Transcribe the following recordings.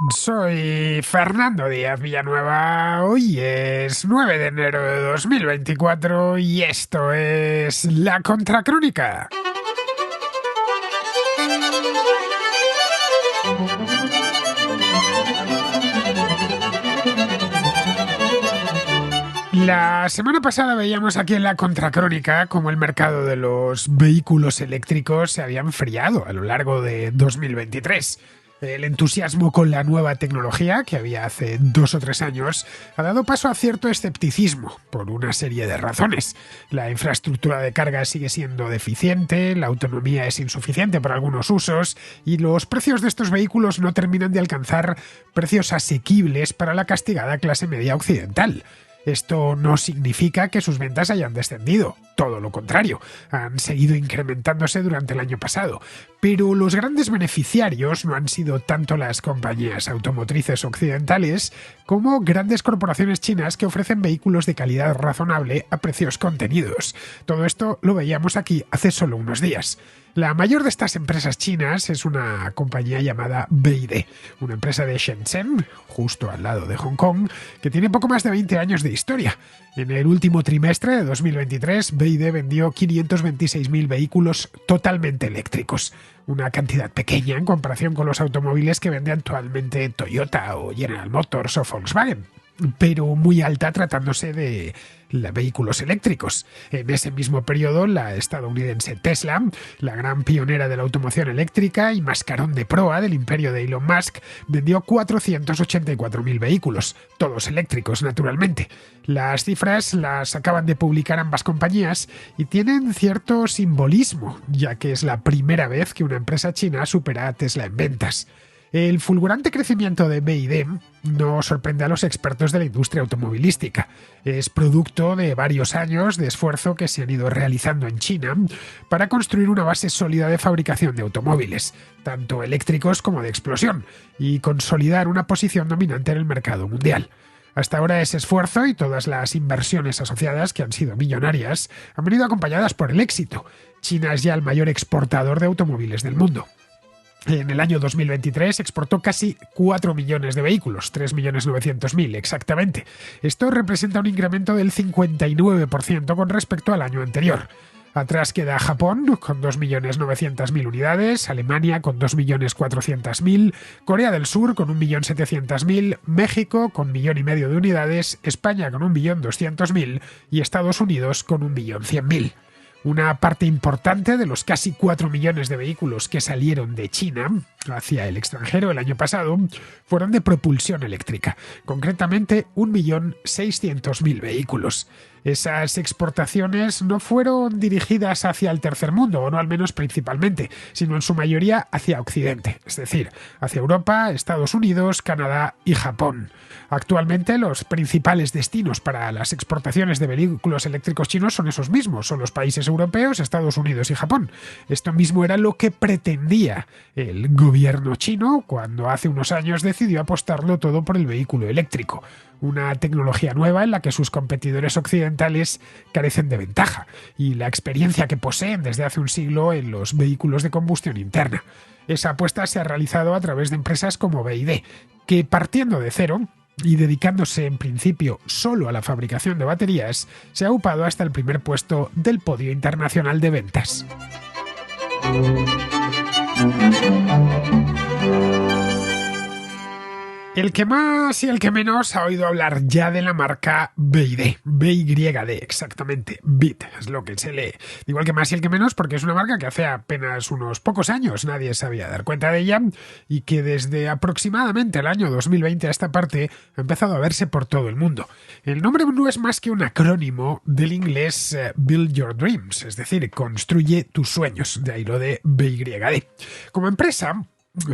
Soy Fernando Díaz Villanueva. Hoy es 9 de enero de 2024 y esto es La Contracrónica. La semana pasada veíamos aquí en La Contracrónica cómo el mercado de los vehículos eléctricos se había enfriado a lo largo de 2023. El entusiasmo con la nueva tecnología, que había hace 2 o 3 años, ha dado paso a cierto escepticismo, por una serie de razones. La infraestructura de carga sigue siendo deficiente, la autonomía es insuficiente para algunos usos, y los precios de estos vehículos no terminan de alcanzar precios asequibles para la castigada clase media occidental. Esto no significa que sus ventas hayan descendido, todo lo contrario, han seguido incrementándose durante el año pasado, pero los grandes beneficiarios no han sido tanto las compañías automotrices occidentales como grandes corporaciones chinas que ofrecen vehículos de calidad razonable a precios contenidos. Todo esto lo veíamos aquí hace solo unos días. La mayor de estas empresas chinas es una compañía llamada BYD, una empresa de Shenzhen, justo al lado de Hong Kong, que tiene poco más de 20 años de historia. En el último trimestre de 2023, BYD vendió 526.000 vehículos totalmente eléctricos, una cantidad pequeña en comparación con los automóviles que vende actualmente Toyota o General Motors o Volkswagen, pero muy alta tratándose de vehículos eléctricos. En ese mismo periodo, la estadounidense Tesla, la gran pionera de la automoción eléctrica y mascarón de proa del imperio de Elon Musk, vendió 484.000 vehículos, todos eléctricos naturalmente. Las cifras las acaban de publicar ambas compañías y tienen cierto simbolismo, ya que es la primera vez que una empresa china supera a Tesla en ventas. El fulgurante crecimiento de BYD no sorprende a los expertos de la industria automovilística. Es producto de varios años de esfuerzo que se han ido realizando en China para construir una base sólida de fabricación de automóviles, tanto eléctricos como de explosión, y consolidar una posición dominante en el mercado mundial. Hasta ahora ese esfuerzo y todas las inversiones asociadas, que han sido millonarias, han venido acompañadas por el éxito. China es ya el mayor exportador de automóviles del mundo. En el año 2023 exportó casi 4 millones de vehículos, 3.900.000 exactamente. Esto representa un incremento del 59% con respecto al año anterior. Atrás queda Japón con 2.900.000 unidades, Alemania con 2.400.000, Corea del Sur con 1.700.000, México con 1,5 millones de unidades, España con 1.200.000 y Estados Unidos con 1.100.000. Una parte importante de los casi 4 millones de vehículos que salieron de China hacia el extranjero el año pasado fueron de propulsión eléctrica, concretamente 1.600.000 vehículos. Esas exportaciones no fueron dirigidas hacia el tercer mundo, o no al menos principalmente, sino en su mayoría hacia Occidente, es decir, hacia Europa, Estados Unidos, Canadá y Japón. Actualmente los principales destinos para las exportaciones de vehículos eléctricos chinos son esos mismos, son los países europeos, Estados Unidos y Japón. Esto mismo era lo que pretendía el gobierno chino cuando hace unos años decidió apostarlo todo por el vehículo eléctrico, una tecnología nueva en la que sus competidores occidentales carecen de ventaja, y la experiencia que poseen desde hace un siglo en los vehículos de combustión interna. Esa apuesta se ha realizado a través de empresas como BYD, que partiendo de cero y dedicándose en principio solo a la fabricación de baterías, se ha upado hasta el primer puesto del podio internacional de ventas. El que más y el que menos ha oído hablar ya de la marca BYD, BYD exactamente, BYD es lo que se lee. Igual que más y el que menos porque es una marca que hace apenas unos pocos años nadie sabía dar cuenta de ella y que desde aproximadamente el año 2020 a esta parte ha empezado a verse por todo el mundo. El nombre no es más que un acrónimo del inglés Build Your Dreams, es decir, construye tus sueños, de ahí lo de BYD. Como empresa,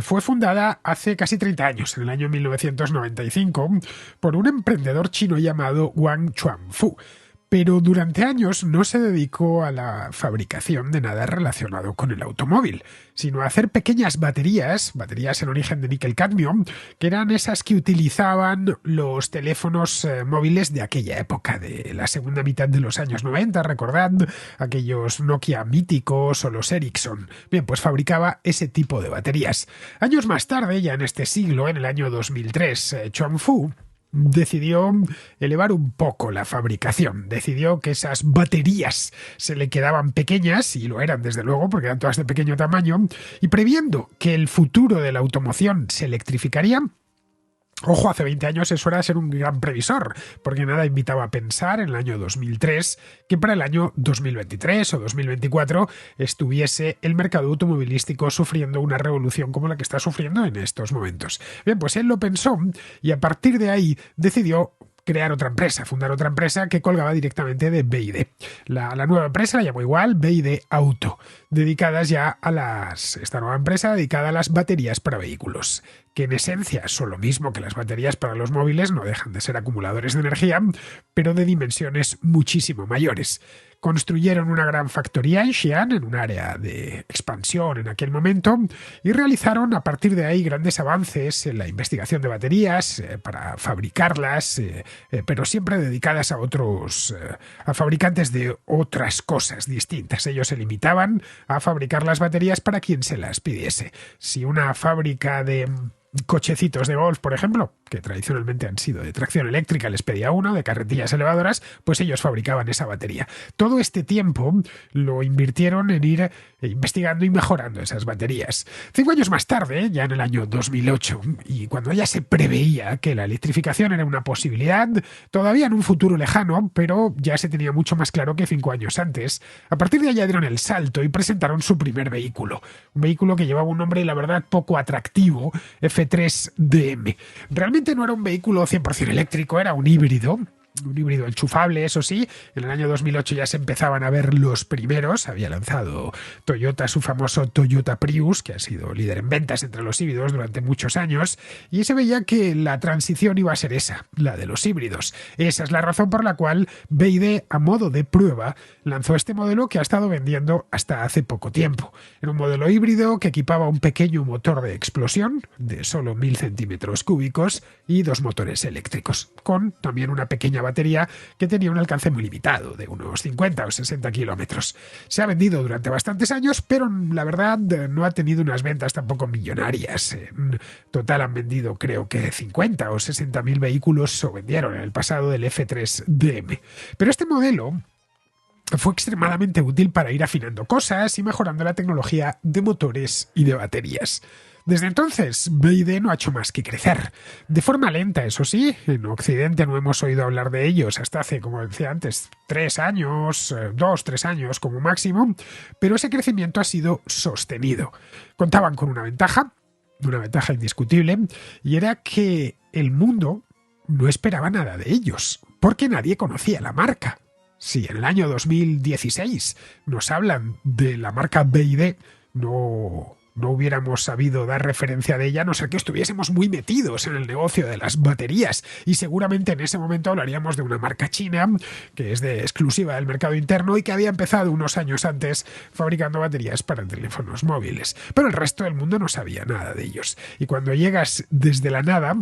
fue fundada hace casi 30 años, en el año 1995, por un emprendedor chino llamado Wang Chuanfu. pero durante años no se dedicó a la fabricación de nada relacionado con el automóvil, sino a hacer pequeñas baterías en origen de níquel-cadmio, que eran esas que utilizaban los teléfonos móviles de aquella época, de la segunda mitad de los años 90, recordad, aquellos Nokia míticos o los Ericsson. Bien, pues fabricaba ese tipo de baterías. Años más tarde, ya en este siglo, en el año 2003, Chuang Fu decidió elevar un poco la fabricación. Decidió que esas baterías se le quedaban pequeñas, y lo eran desde luego porque eran todas de pequeño tamaño, y previendo que el futuro de la automoción se electrificaría. Ojo, hace 20 años eso era ser un gran previsor, porque nada invitaba a pensar en el año 2003 que para el año 2023 o 2024 estuviese el mercado automovilístico sufriendo una revolución como la que está sufriendo en estos momentos. Bien, pues él lo pensó y a partir de ahí decidió crear otra empresa, fundar otra empresa que colgaba directamente de BYD. La nueva empresa la llamó igual BYD Auto, esta nueva empresa dedicada a las baterías para vehículos, que en esencia son lo mismo que las baterías para los móviles, no dejan de ser acumuladores de energía, pero de dimensiones muchísimo mayores. Construyeron una gran factoría en Xi'an, en un área de expansión en aquel momento, y realizaron a partir de ahí grandes avances en la investigación de baterías para fabricarlas, pero siempre dedicadas a fabricantes de otras cosas distintas. Ellos se limitaban a fabricar las baterías para quien se las pidiese. Si una fábrica de cochecitos de golf, por ejemplo, que tradicionalmente han sido de tracción eléctrica, les pedía uno, de carretillas elevadoras, pues ellos fabricaban esa batería. Todo este tiempo lo invirtieron en ir investigando y mejorando esas baterías. 5 años más tarde, ya en el año 2008, y cuando ya se preveía que la electrificación era una posibilidad, todavía en un futuro lejano, pero ya se tenía mucho más claro que 5 años antes, a partir de allá dieron el salto y presentaron su primer vehículo. Un vehículo que llevaba un nombre, la verdad, poco atractivo, F3DM. Realmente no era un vehículo 100% eléctrico, era un híbrido enchufable, eso sí. En el año 2008 ya se empezaban a ver los primeros. Había lanzado Toyota su famoso Toyota Prius, que ha sido líder en ventas entre los híbridos durante muchos años, y se veía que la transición iba a ser esa, la de los híbridos. Esa es la razón por la cual BYD, a modo de prueba, lanzó este modelo que ha estado vendiendo hasta hace poco tiempo. Era un modelo híbrido que equipaba un pequeño motor de explosión de solo 1000 centímetros cúbicos y 2 motores eléctricos, con también una pequeña batería que tenía un alcance muy limitado, de unos 50 o 60 kilómetros. Se ha vendido durante bastantes años, pero la verdad no ha tenido unas ventas tampoco millonarias. En total han vendido creo que 50 o 60 mil vehículos, o vendieron en el pasado, del F3DM. Pero este modelo fue extremadamente útil para ir afinando cosas y mejorando la tecnología de motores y de baterías. Desde entonces, BYD no ha hecho más que crecer. De forma lenta, eso sí. En Occidente no hemos oído hablar de ellos hasta hace, como decía antes, 3 años, 2-3 años como máximo, pero ese crecimiento ha sido sostenido. Contaban con una ventaja indiscutible, y era que el mundo no esperaba nada de ellos, porque nadie conocía la marca. Si en el año 2016 nos hablan de la marca BYD, no hubiéramos sabido dar referencia de ella, a no ser que estuviésemos muy metidos en el negocio de las baterías, y seguramente en ese momento hablaríamos de una marca china que es exclusiva del mercado interno y que había empezado unos años antes fabricando baterías para teléfonos móviles. Pero el resto del mundo no sabía nada de ellos. Y cuando llegas desde la nada,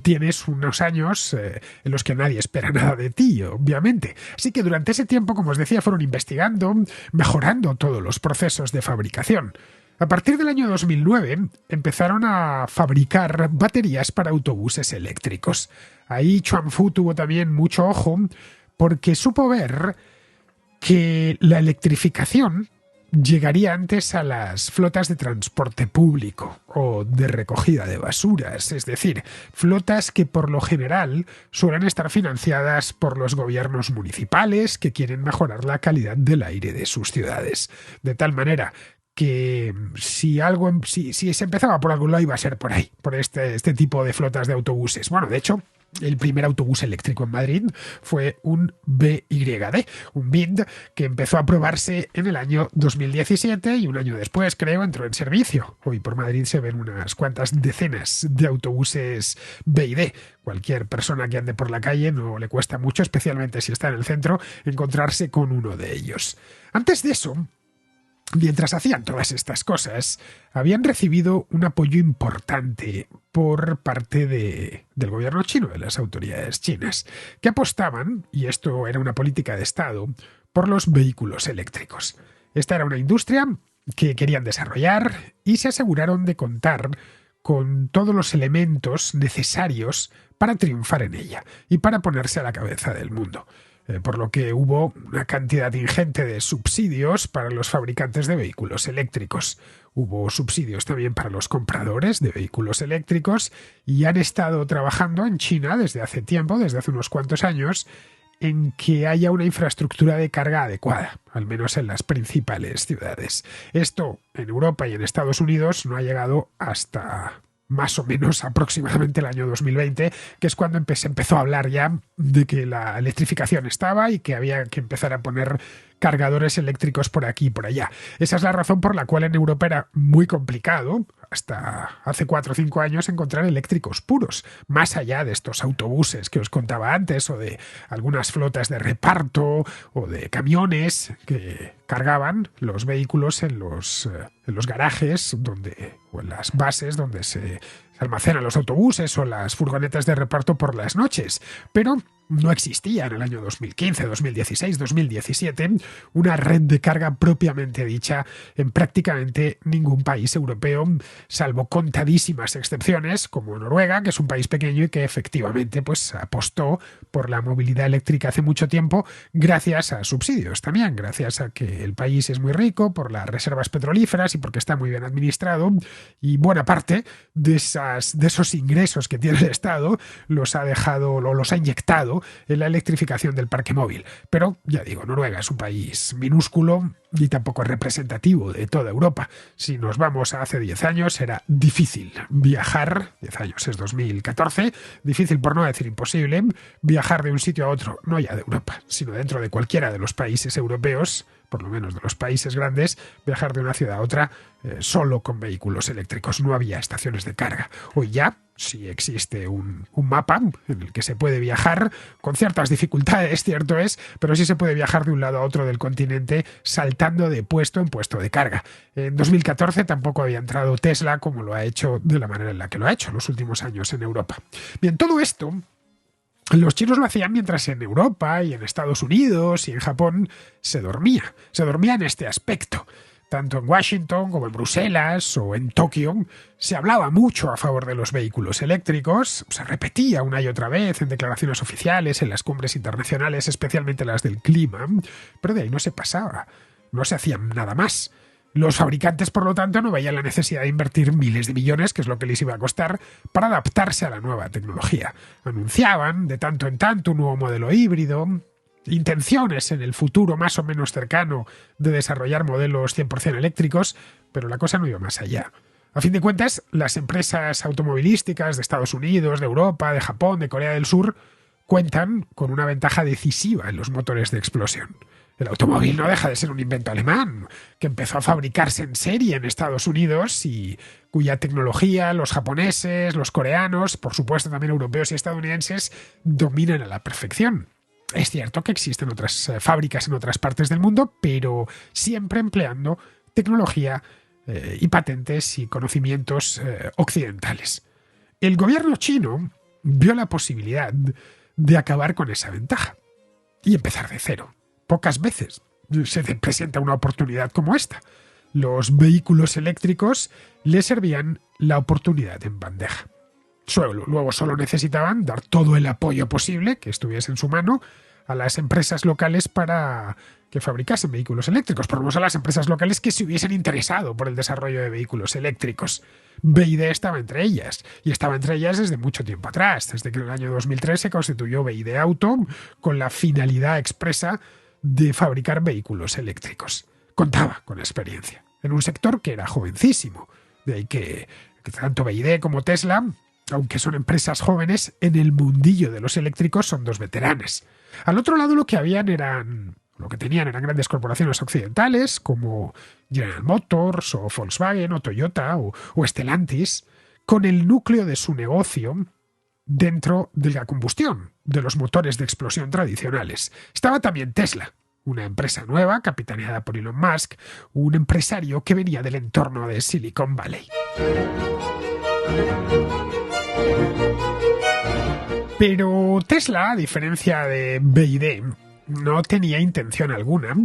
tienes unos años en los que nadie espera nada de ti, obviamente. Así que durante ese tiempo, como os decía, fueron investigando, mejorando todos los procesos de fabricación. A partir del año 2009 empezaron a fabricar baterías para autobuses eléctricos. Ahí Chuang Fu tuvo también mucho ojo, porque supo ver que la electrificación llegaría antes a las flotas de transporte público o de recogida de basuras, es decir, flotas que por lo general suelen estar financiadas por los gobiernos municipales que quieren mejorar la calidad del aire de sus ciudades. De tal manera que si se empezaba por algún lado, iba a ser por ahí, por este tipo de flotas de autobuses. Bueno, de hecho, El primer autobús eléctrico en Madrid fue un BYD, un BYD que empezó a probarse en el año 2017 y un año después, creo, entró en servicio. Hoy por Madrid se ven unas cuantas decenas de autobuses BYD. Cualquier persona que ande por la calle no le cuesta mucho, especialmente si está en el centro, encontrarse con uno de ellos. Antes de eso, mientras hacían todas estas cosas, habían recibido un apoyo importante por parte del gobierno chino, de las autoridades chinas, que apostaban, y esto era una política de Estado, por los vehículos eléctricos. Esta era una industria que querían desarrollar y se aseguraron de contar con todos los elementos necesarios para triunfar en ella y para ponerse a la cabeza del mundo. Por lo que hubo una cantidad ingente de subsidios para los fabricantes de vehículos eléctricos. Hubo subsidios también para los compradores de vehículos eléctricos y han estado trabajando en China desde hace tiempo, desde hace unos cuantos años, en que haya una infraestructura de carga adecuada, al menos en las principales ciudades. Esto en Europa y en Estados Unidos no ha llegado hasta más o menos aproximadamente el año 2020, que es cuando se empezó a hablar ya de que la electrificación estaba y que había que empezar a poner cargadores eléctricos por aquí y por allá. Esa es la razón por la cual en Europa era muy complicado, hasta hace 4 o 5 años, encontrar eléctricos puros, más allá de estos autobuses que os contaba antes, o de algunas flotas de reparto, o de camiones que cargaban los vehículos en los garajes o en las bases donde se almacenan los autobuses o las furgonetas de reparto por las noches. Pero no existía en el año 2015, 2016, 2017 una red de carga propiamente dicha en prácticamente ningún país europeo, salvo contadísimas excepciones como Noruega, que es un país pequeño y que efectivamente pues apostó por la movilidad eléctrica hace mucho tiempo gracias a subsidios también, gracias a que el país es muy rico por las reservas petrolíferas y porque está muy bien administrado, y buena parte de esos ingresos que tiene el Estado los ha dejado o los ha inyectado en la electrificación del parque móvil. Pero, ya digo, Noruega es un país minúsculo y tampoco es representativo de toda Europa. Si nos vamos a hace 10 años, era difícil viajar, 10 años es 2014, difícil por no decir imposible, viajar de un sitio a otro, no ya de Europa, sino dentro de cualquiera de los países europeos, por lo menos de los países grandes, viajar de una ciudad a otra solo con vehículos eléctricos. No había estaciones de carga. Hoy ya sí existe un mapa en el que se puede viajar con ciertas dificultades, cierto es, pero sí se puede viajar de un lado a otro del continente saltando de puesto en puesto de carga. En 2014 tampoco había entrado Tesla como lo ha hecho de la manera en la que lo ha hecho en los últimos años en Europa. Bien, todo esto los chinos lo hacían mientras en Europa y en Estados Unidos y en Japón se dormía. Se dormía en este aspecto. Tanto en Washington como en Bruselas o en Tokio se hablaba mucho a favor de los vehículos eléctricos, se repetía una y otra vez en declaraciones oficiales, en las cumbres internacionales, especialmente las del clima, pero de ahí no se pasaba, no se hacía nada más. Los fabricantes, por lo tanto, no veían la necesidad de invertir miles de millones, que es lo que les iba a costar, para adaptarse a la nueva tecnología. Anunciaban de tanto en tanto un nuevo modelo híbrido, intenciones en el futuro más o menos cercano de desarrollar modelos 100% eléctricos, pero la cosa no iba más allá. A fin de cuentas, las empresas automovilísticas de Estados Unidos, de Europa, de Japón, de Corea del Sur, cuentan con una ventaja decisiva en los motores de explosión. El automóvil no deja de ser un invento alemán, que empezó a fabricarse en serie en Estados Unidos y cuya tecnología los japoneses, los coreanos, por supuesto también europeos y estadounidenses, dominan a la perfección. Es cierto que existen otras fábricas en otras partes del mundo, pero siempre empleando tecnología y patentes y conocimientos occidentales. El gobierno chino vio la posibilidad de acabar con esa ventaja y empezar de cero. Pocas veces se presenta una oportunidad como esta. Los vehículos eléctricos le servían la oportunidad en bandeja. Luego solo necesitaban dar todo el apoyo posible que estuviese en su mano a las empresas locales para que fabricasen vehículos eléctricos, por lo menos a las empresas locales que se hubiesen interesado por el desarrollo de vehículos eléctricos. BYD estaba entre ellas, y estaba entre ellas desde mucho tiempo atrás, desde que en el año 2003 se constituyó BYD Auto con la finalidad expresa de fabricar vehículos eléctricos. Contaba con experiencia en un sector que era jovencísimo, de ahí que tanto BYD como Tesla Aunque son empresas jóvenes, en el mundillo de los eléctricos son dos veteranas. Al otro lado lo que tenían eran grandes corporaciones occidentales como General Motors o Volkswagen o Toyota o Stellantis, con el núcleo de su negocio dentro de la combustión, de los motores de explosión tradicionales. Estaba también Tesla, una empresa nueva capitaneada por Elon Musk, un empresario que venía del entorno de Silicon Valley. Pero Tesla, a diferencia de BYD, no tenía intención alguna,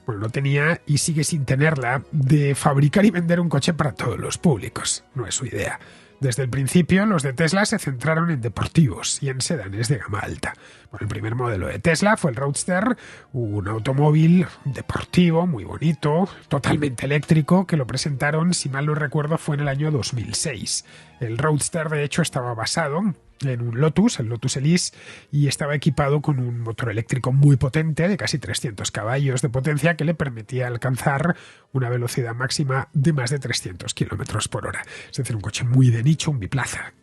no tenía y sigue sin tenerla, de fabricar y vender un coche para todos los públicos. No es su idea. Desde el principio, los de Tesla se centraron en deportivos y en sedanes de gama alta. El primer modelo de Tesla fue el Roadster, un automóvil deportivo muy bonito, totalmente eléctrico, que lo presentaron, si mal no recuerdo, fue en el año 2006. El Roadster, de hecho, estaba basado en un Lotus, el Lotus Elise, y estaba equipado con un motor eléctrico muy potente, de casi 300 caballos de potencia, que le permitía alcanzar una velocidad máxima de más de 300 kilómetros por hora. Es decir, un coche muy de nicho, un biplaza,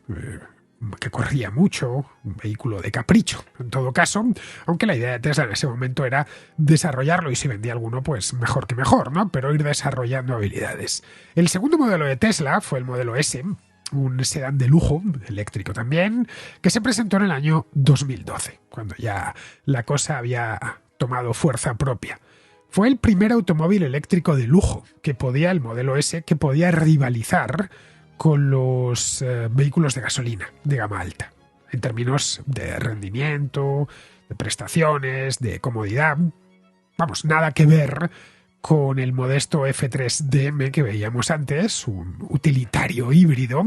que corría mucho, un vehículo de capricho. En todo caso, aunque la idea de Tesla en ese momento era desarrollarlo, y si vendía alguno, pues mejor que mejor, ¿no? Pero ir desarrollando habilidades. El segundo modelo de Tesla fue el modelo S, un sedán de lujo, eléctrico también, que se presentó en el año 2012, cuando ya la cosa había tomado fuerza propia. Fue el primer automóvil eléctrico de lujo el modelo S, que podía rivalizar con los vehículos de gasolina de gama alta, en términos de rendimiento, de prestaciones, de comodidad. Nada que ver con el modesto F3DM que veíamos antes, un utilitario híbrido,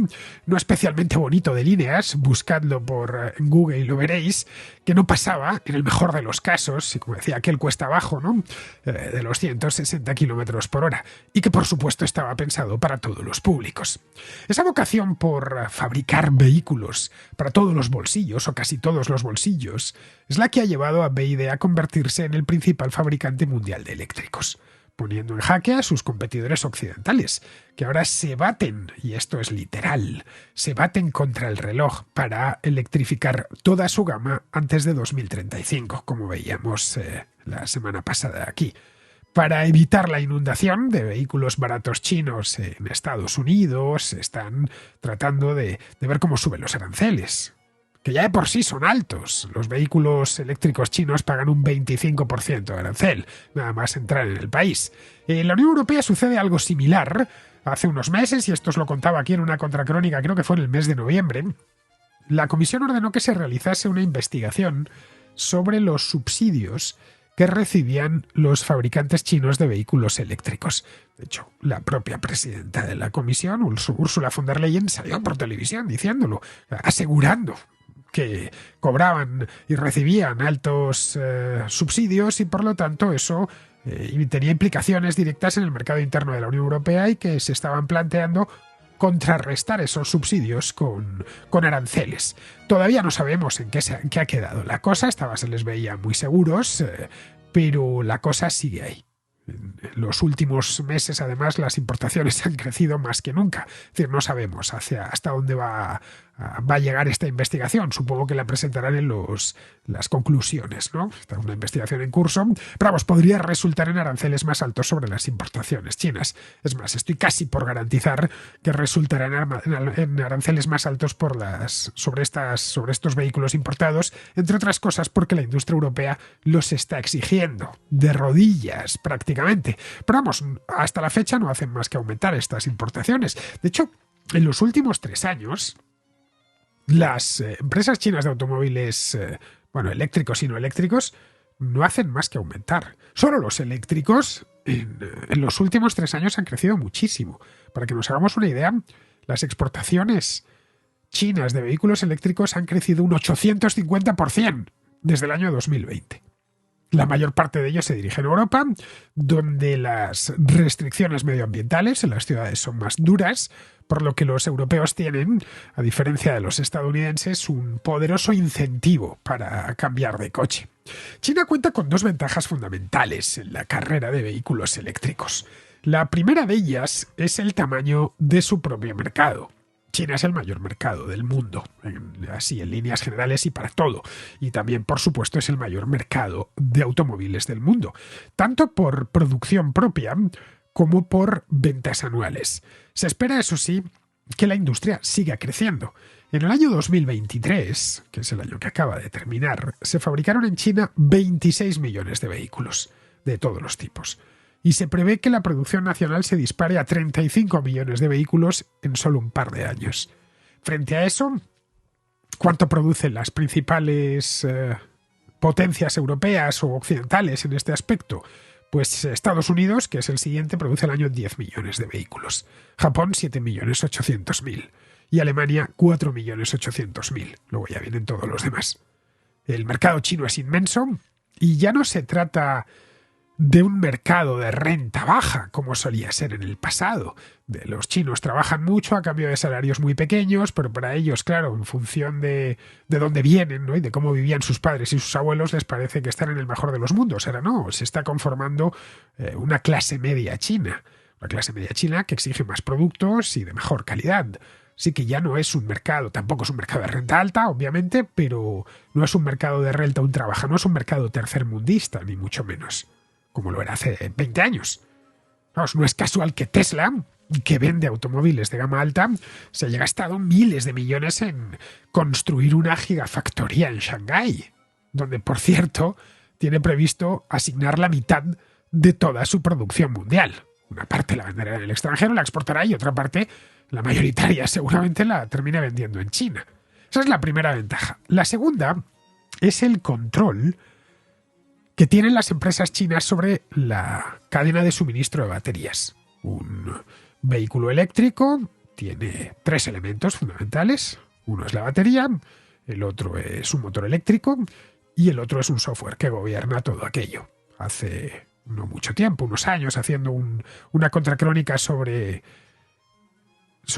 no especialmente bonito de líneas, buscadlo por Google y lo veréis, que no pasaba, en el mejor de los casos, y como decía aquel cuesta abajo, ¿no?, de los 160 kilómetros por hora, y que por supuesto estaba pensado para todos los públicos. Esa vocación por fabricar vehículos para todos los bolsillos, o casi todos los bolsillos, es la que ha llevado a BYD a convertirse en el principal fabricante mundial de eléctricos, poniendo en jaque a sus competidores occidentales, que ahora se baten, y esto es literal, se baten contra el reloj para electrificar toda su gama antes de 2035, como veíamos la semana pasada aquí. Para evitar la inundación de vehículos baratos chinos en Estados Unidos, están tratando de ver cómo suben los aranceles, que ya de por sí son altos. Los vehículos eléctricos chinos pagan un 25% de arancel, nada más entrar en el país. En la Unión Europea sucede algo similar. Hace unos meses, y esto os lo contaba aquí en una contracrónica, creo que fue en el mes de noviembre, la Comisión ordenó que se realizase una investigación sobre los subsidios que recibían los fabricantes chinos de vehículos eléctricos. De hecho, la propia presidenta de la Comisión, Ursula von der Leyen, salió por televisión diciéndolo, asegurando que cobraban y recibían altos subsidios, y por lo tanto eso tenía implicaciones directas en el mercado interno de la Unión Europea, y que se estaban planteando contrarrestar esos subsidios con aranceles. Todavía no sabemos en qué ha quedado la cosa. Se les veía muy seguros, pero la cosa sigue ahí. En los últimos meses, además, las importaciones han crecido más que nunca. Es decir, no sabemos hasta dónde va a llegar esta investigación. Supongo que la presentarán en las conclusiones, ¿no? Está una investigación en curso, pero podría resultar en aranceles más altos sobre las importaciones chinas. Es más, estoy casi por garantizar que resultarán en aranceles más altos sobre estos vehículos importados, entre otras cosas porque la industria europea los está exigiendo de rodillas prácticamente. Pero hasta la fecha no hacen más que aumentar estas importaciones. De hecho, en los últimos 3 años, las empresas chinas de automóviles, eléctricos y no eléctricos, no hacen más que aumentar. Solo los eléctricos en los últimos 3 años han crecido muchísimo. Para que nos hagamos una idea, las exportaciones chinas de vehículos eléctricos han crecido un 850% desde el año 2020. La mayor parte de ellos se dirigen a Europa, donde las restricciones medioambientales en las ciudades son más duras, por lo que los europeos tienen, a diferencia de los estadounidenses, un poderoso incentivo para cambiar de coche. China cuenta con 2 ventajas fundamentales en la carrera de vehículos eléctricos. La primera de ellas es el tamaño de su propio mercado. China es el mayor mercado del mundo, así en líneas generales y para todo. Y también, por supuesto, es el mayor mercado de automóviles del mundo, tanto por producción propia como por ventas anuales. Se espera, eso sí, que la industria siga creciendo. En el año 2023, que es el año que acaba de terminar, se fabricaron en China 26 millones de vehículos de todos los tipos. Y se prevé que la producción nacional se dispare a 35 millones de vehículos en solo un par de años. Frente a eso, ¿cuánto producen las principales potencias europeas o occidentales en este aspecto? Pues Estados Unidos, que es el siguiente, produce al año 10 millones de vehículos. Japón, 7.800.000. Y Alemania, 4.800.000. Luego ya vienen todos los demás. El mercado chino es inmenso y ya no se trata de un mercado de renta baja, como solía ser en el pasado. Los chinos trabajan mucho a cambio de salarios muy pequeños, pero para ellos, claro, en función de dónde vienen, ¿no?, y de cómo vivían sus padres y sus abuelos, les parece que están en el mejor de los mundos. Ahora no, se está conformando una clase media china. Una clase media china que exige más productos y de mejor calidad. Sí que ya no es un mercado, tampoco es un mercado de renta alta, obviamente, pero no es un mercado de renta ultra baja, no es un mercado tercermundista, ni mucho menos, como lo era hace 20 años. No es casual que Tesla, que vende automóviles de gama alta, se haya gastado miles de millones en construir una gigafactoría en Shanghái, donde, por cierto, tiene previsto asignar la mitad de toda su producción mundial. Una parte la venderá en el extranjero, la exportará, y otra parte, la mayoritaria, seguramente la termine vendiendo en China. Esa es la primera ventaja. La segunda es el control que tienen las empresas chinas sobre la cadena de suministro de baterías. Un vehículo eléctrico tiene 3 elementos fundamentales. Uno es la batería, el otro es un motor eléctrico y el otro es un software que gobierna todo aquello. Hace no mucho tiempo, unos años, haciendo una contracrónica sobre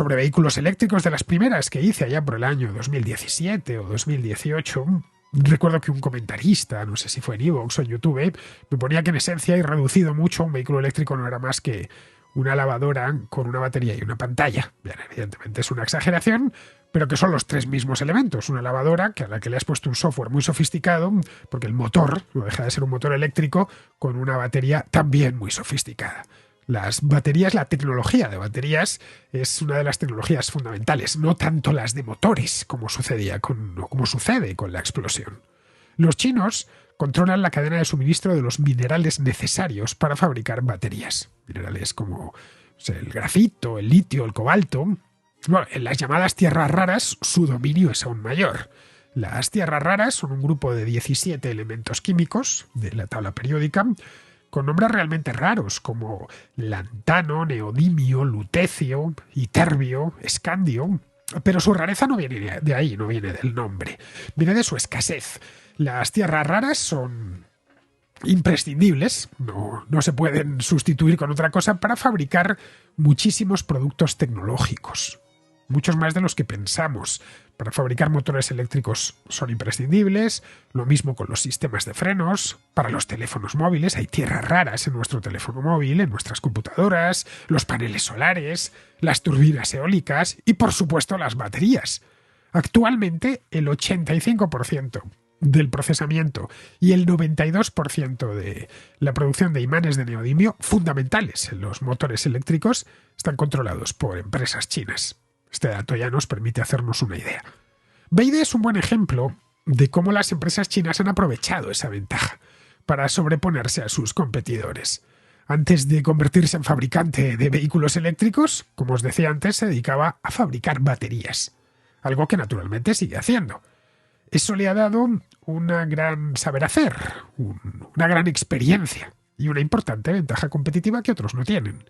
vehículos eléctricos, de las primeras que hice allá por el año 2017 o 2018, recuerdo que un comentarista, no sé si fue en iVoox o en YouTube, me ponía que en esencia y reducido mucho un vehículo eléctrico no era más que una lavadora con una batería y una pantalla. Bien, evidentemente es una exageración, pero que son los 3 mismos elementos. Una lavadora a la que le has puesto un software muy sofisticado, porque el motor no deja de ser un motor eléctrico, con una batería también muy sofisticada. Las baterías, la tecnología de baterías es una de las tecnologías fundamentales, no tanto las de motores, como sucede con la explosión. Los chinos controlan la cadena de suministro de los minerales necesarios para fabricar baterías. Minerales como el grafito, el litio, el cobalto. Bueno, en las llamadas tierras raras su dominio es aún mayor. Las tierras raras son un grupo de 17 elementos químicos de la tabla periódica, con nombres realmente raros como lantano, neodimio, lutecio, iterbio, escandio. Pero su rareza no viene de ahí, no viene del nombre, viene de su escasez. Las tierras raras son imprescindibles, no se pueden sustituir con otra cosa para fabricar muchísimos productos tecnológicos, muchos más de los que pensamos. Para fabricar motores eléctricos son imprescindibles, lo mismo con los sistemas de frenos. Para los teléfonos móviles hay tierras raras en nuestro teléfono móvil, en nuestras computadoras, los paneles solares, las turbinas eólicas y, por supuesto, las baterías. Actualmente, el 85% del procesamiento y el 92% de la producción de imanes de neodimio fundamentales en los motores eléctricos están controlados por empresas chinas. Este dato ya nos permite hacernos una idea. BYD es un buen ejemplo de cómo las empresas chinas han aprovechado esa ventaja para sobreponerse a sus competidores. Antes de convertirse en fabricante de vehículos eléctricos, como os decía antes, se dedicaba a fabricar baterías, algo que naturalmente sigue haciendo. Eso le ha dado una gran saber hacer, una gran experiencia y una importante ventaja competitiva que otros no tienen.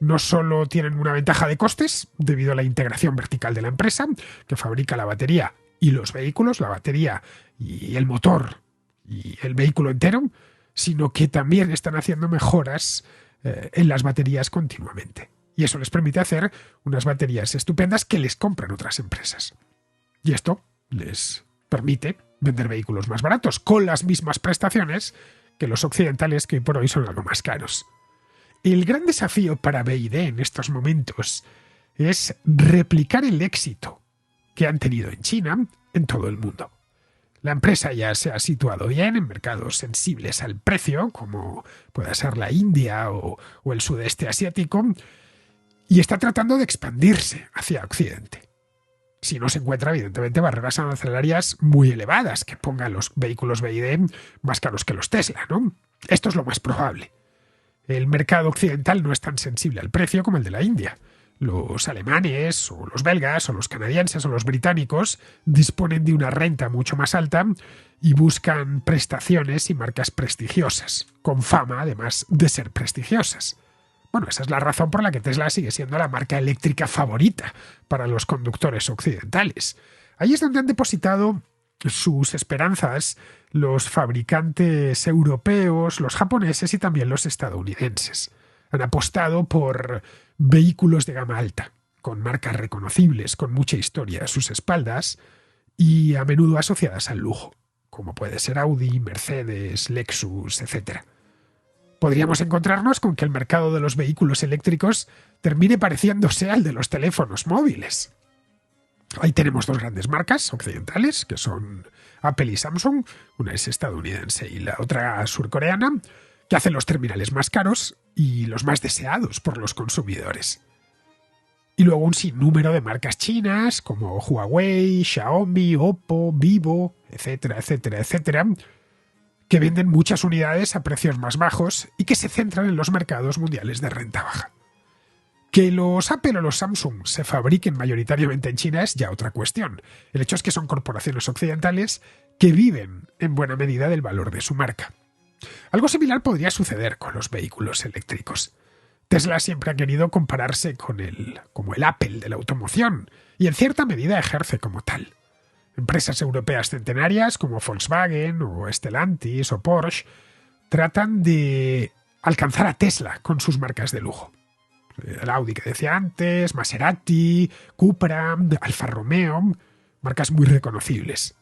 No solo tienen una ventaja de costes, debido a la integración vertical de la empresa, que fabrica la batería y los vehículos, la batería y el motor y el vehículo entero, sino que también están haciendo mejoras en las baterías continuamente. Y eso les permite hacer unas baterías estupendas que les compran otras empresas. Y esto les permite vender vehículos más baratos, con las mismas prestaciones que los occidentales, que hoy por hoy son algo más caros. El gran desafío para BYD en estos momentos es replicar el éxito que han tenido en China en todo el mundo. La empresa ya se ha situado bien en mercados sensibles al precio, como pueda ser la India o el sudeste asiático, y está tratando de expandirse hacia Occidente. Si no se encuentra, evidentemente, barreras arancelarias muy elevadas que pongan los vehículos BYD más caros que los Tesla, ¿no? Esto es lo más probable. El mercado occidental no es tan sensible al precio como el de la India. Los alemanes, o los belgas, o los canadienses, o los británicos disponen de una renta mucho más alta y buscan prestaciones y marcas prestigiosas, con fama, además de ser prestigiosas. Bueno, esa es la razón por la que Tesla sigue siendo la marca eléctrica favorita para los conductores occidentales. Ahí es donde han depositado sus esperanzas los fabricantes europeos, los japoneses y también los estadounidenses. Han apostado por vehículos de gama alta, con marcas reconocibles, con mucha historia a sus espaldas y a menudo asociadas al lujo, como puede ser Audi, Mercedes, Lexus, etc. Podríamos encontrarnos con que el mercado de los vehículos eléctricos termine pareciéndose al de los teléfonos móviles. Ahí tenemos dos grandes marcas occidentales, que son Apple y Samsung, una es estadounidense y la otra surcoreana, que hacen los terminales más caros y los más deseados por los consumidores. Y luego un sinnúmero de marcas chinas como Huawei, Xiaomi, Oppo, Vivo, etcétera, etcétera, etcétera, que venden muchas unidades a precios más bajos y que se centran en los mercados mundiales de renta baja. Que los Apple o los Samsung se fabriquen mayoritariamente en China es ya otra cuestión. El hecho es que son corporaciones occidentales que viven en buena medida del valor de su marca. Algo similar podría suceder con los vehículos eléctricos. Tesla siempre ha querido compararse como el Apple de la automoción y en cierta medida ejerce como tal. Empresas europeas centenarias como Volkswagen o Stellantis o Porsche tratan de alcanzar a Tesla con sus marcas de lujo. El Audi que decía antes, Maserati, Cupra, Alfa Romeo, marcas muy reconocibles.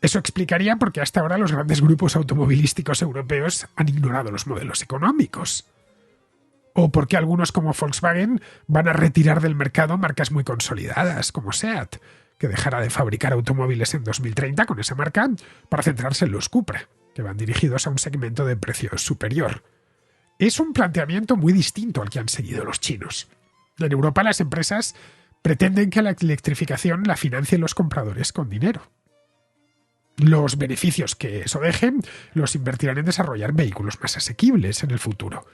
Eso explicaría por qué hasta ahora los grandes grupos automovilísticos europeos han ignorado los modelos económicos. O por qué algunos como Volkswagen van a retirar del mercado marcas muy consolidadas como SEAT, que dejará de fabricar automóviles en 2030 con esa marca para centrarse en los Cupra, que van dirigidos a un segmento de precio superior. Es un planteamiento muy distinto al que han seguido los chinos. En Europa las empresas pretenden que la electrificación la financien los compradores con dinero. Los beneficios que eso deje los invertirán en desarrollar vehículos más asequibles en el futuro.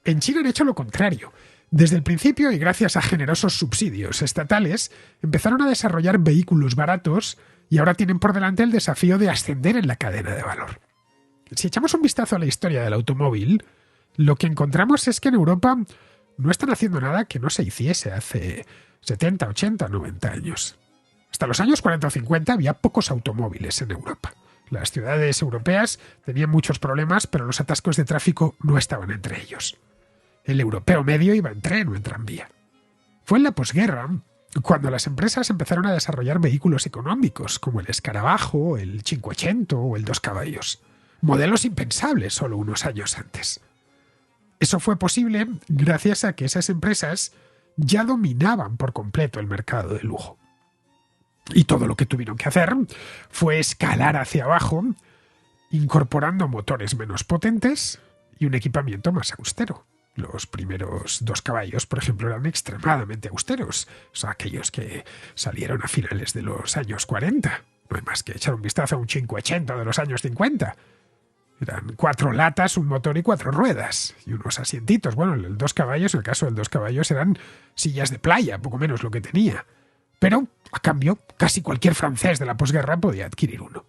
En China han hecho lo contrario. Desde el principio y gracias a generosos subsidios estatales, empezaron a desarrollar vehículos baratos y ahora tienen por delante el desafío de ascender en la cadena de valor. Si echamos un vistazo a la historia del automóvil, lo que encontramos es que en Europa no están haciendo nada que no se hiciese hace 70, 80, 90 años. Hasta los años 40 o 50 había pocos automóviles en Europa. Las ciudades europeas tenían muchos problemas, pero los atascos de tráfico no estaban entre ellos. El europeo medio iba en tren o en tranvía. Fue en la posguerra cuando las empresas empezaron a desarrollar vehículos económicos como el Escarabajo, el 500 o el 2 caballos. Modelos impensables solo unos años antes. Eso fue posible gracias a que esas empresas ya dominaban por completo el mercado de lujo. Y todo lo que tuvieron que hacer fue escalar hacia abajo, incorporando motores menos potentes y un equipamiento más austero. Los primeros 2 caballos, por ejemplo, eran extremadamente austeros. Son aquellos que salieron a finales de los años 40. No hay más que echar un vistazo a un 580 de los años 50. Eran 4 latas, un motor y 4 ruedas. Y unos asientitos. Bueno, el 2 caballos, en el caso del 2 caballos, eran sillas de playa, poco menos lo que tenía. Pero, a cambio, casi cualquier francés de la posguerra podía adquirir uno.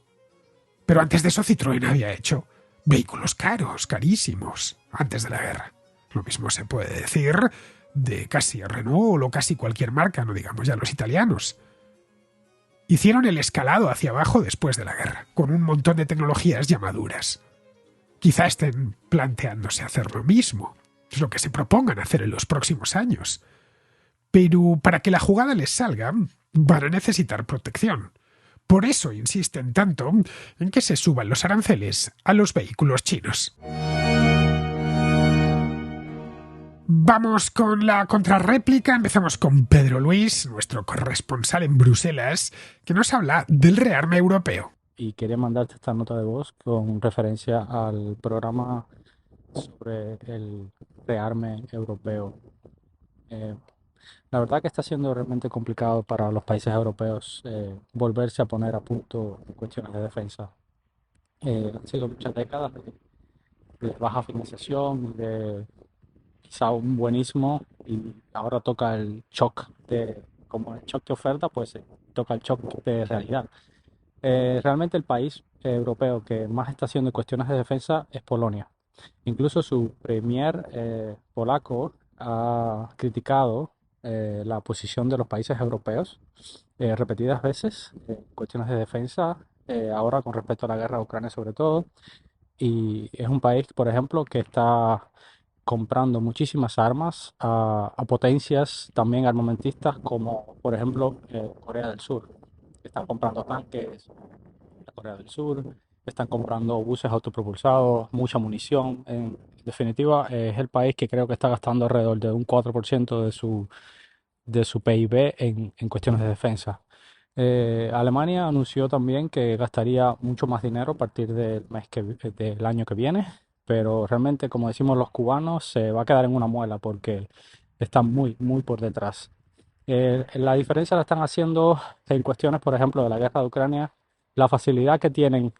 Pero antes de eso Citroën había hecho vehículos caros, carísimos, antes de la guerra. Lo mismo se puede decir de casi Renault o casi cualquier marca, no digamos ya los italianos. Hicieron el escalado hacia abajo después de la guerra, con un montón de tecnologías ya maduras. Quizá estén planteándose hacer lo mismo. Es lo que se propongan hacer en los próximos años. Pero para que la jugada les salga, van a necesitar protección. Por eso insisten tanto en que se suban los aranceles a los vehículos chinos. Vamos con la contrarréplica. Empezamos con Pedro Luis, nuestro corresponsal en Bruselas, que nos habla del rearme europeo. Y quería mandarte esta nota de voz con referencia al programa sobre el rearme europeo. Eh, la verdad que está siendo realmente complicado para los países europeos volverse a poner a punto en cuestiones de defensa. Han sido muchas décadas de baja financiación, de quizá un buenismo, y ahora toca el shock como el shock de oferta, pues toca el shock de realidad. Realmente el país europeo que más está haciendo cuestiones de defensa es Polonia. Incluso su premier polaco ha criticado la posición de los países europeos repetidas veces en cuestiones de defensa, ahora con respecto a la guerra de Ucrania sobre todo. Y es un país, por ejemplo, que está comprando muchísimas armas a potencias también armamentistas como, por ejemplo, Corea del Sur. Están comprando tanques a Corea del Sur, están comprando buses autopropulsados, mucha munición. En definitiva, es el país que creo que está gastando alrededor de un 4% de su PIB en cuestiones de defensa. Alemania anunció también que gastaría mucho más dinero a partir del año que viene, pero realmente, como decimos los cubanos, se va a quedar en una muela porque están muy, muy por detrás. La diferencia la están haciendo en cuestiones, por ejemplo, de la guerra de Ucrania, la facilidad que tienen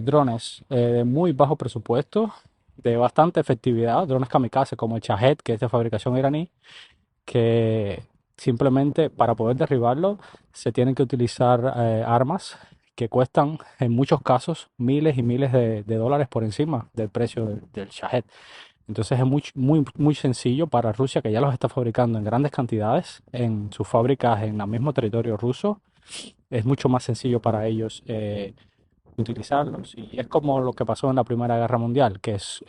drones de muy bajo presupuesto, de bastante efectividad, drones kamikaze como el Shahed, que es de fabricación iraní, que simplemente para poder derribarlo se tienen que utilizar armas que cuestan en muchos casos miles y miles de dólares por encima del precio del Shahed. Entonces es muy, muy, muy sencillo para Rusia, que ya los está fabricando en grandes cantidades en sus fábricas en el mismo territorio ruso. Es mucho más sencillo para ellos utilizarlos. Y es como lo que pasó en la Primera Guerra Mundial, que es